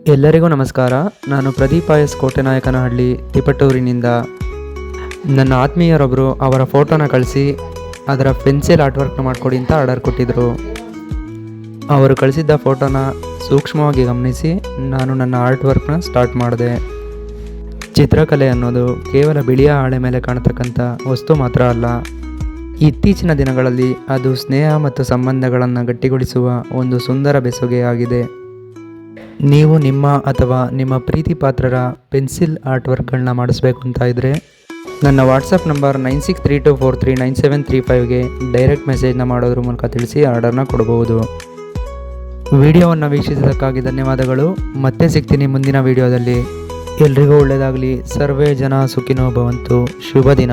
ಎಲ್ಲರಿಗೂ ನಮಸ್ಕಾರ. ನಾನು ಪ್ರದೀಪ್ ಐಎಸ್ ಕೋಟೆನಾಯಕನಹಳ್ಳಿ ತಿಪಟೂರಿನಿಂದ. ನನ್ನ ಆತ್ಮೀಯರೊಬ್ಬರು ಅವರ ಫೋಟೋನ ಕಳಿಸಿ ಅದರ ಪೆನ್ಸಿಲ್ ಆರ್ಟ್ ವರ್ಕ್ನ ಮಾಡಿಕೊಡಿ ಅಂತ ಆರ್ಡರ್ ಕೊಟ್ಟಿದ್ದರು. ಅವರು ಕಳಿಸಿದ್ದ ಫೋಟೋನ ಸೂಕ್ಷ್ಮವಾಗಿ ಗಮನಿಸಿ ನಾನು ನನ್ನ ಆರ್ಟ್ ವರ್ಕ್ನ ಸ್ಟಾರ್ಟ್ ಮಾಡಿದೆ. ಚಿತ್ರಕಲೆ ಅನ್ನೋದು ಕೇವಲ ಬಿಳಿಯ ಹಾಳೆ ಮೇಲೆ ಕಾಣತಕ್ಕಂಥ ವಸ್ತು ಮಾತ್ರ ಅಲ್ಲ. ಇತ್ತೀಚಿನ ದಿನಗಳಲ್ಲಿ ಅದು ಸ್ನೇಹ ಮತ್ತು ಸಂಬಂಧಗಳನ್ನು ಗಟ್ಟಿಗೊಳಿಸುವ ಒಂದು ಸುಂದರ ಬೆಸುಗೆಯಾಗಿದೆ. ನೀವು ನಿಮ್ಮ ಅಥವಾ ನಿಮ್ಮ ಪ್ರೀತಿ ಪಾತ್ರರ ಪೆನ್ಸಿಲ್ ಆರ್ಟ್ ವರ್ಕ್ಗಳನ್ನ ಮಾಡಿಸ್ಬೇಕು ಅಂತ ಇದ್ದರೆ ನನ್ನ ವಾಟ್ಸಪ್ ನಂಬರ್ 9632439735ಗೆ ಡೈರೆಕ್ಟ್ ಮೆಸೇಜ್ನ ಮಾಡೋದ್ರ ಮೂಲಕ ತಿಳಿಸಿ ಆರ್ಡರ್ನ ಕೊಡಬಹುದು. ವಿಡಿಯೋವನ್ನು ವೀಕ್ಷಿಸಿದ್ದಕ್ಕಾಗಿ ಧನ್ಯವಾದಗಳು. ಮತ್ತೆ ಸಿಗ್ತೀನಿ ಮುಂದಿನ ವಿಡಿಯೋದಲ್ಲಿ. ಎಲ್ರಿಗೂ ಒಳ್ಳೆಯದಾಗಲಿ. ಸರ್ವೇ ಜನ ಸುಖಿನೋ ಭವಂತು. ಶುಭ ದಿನ.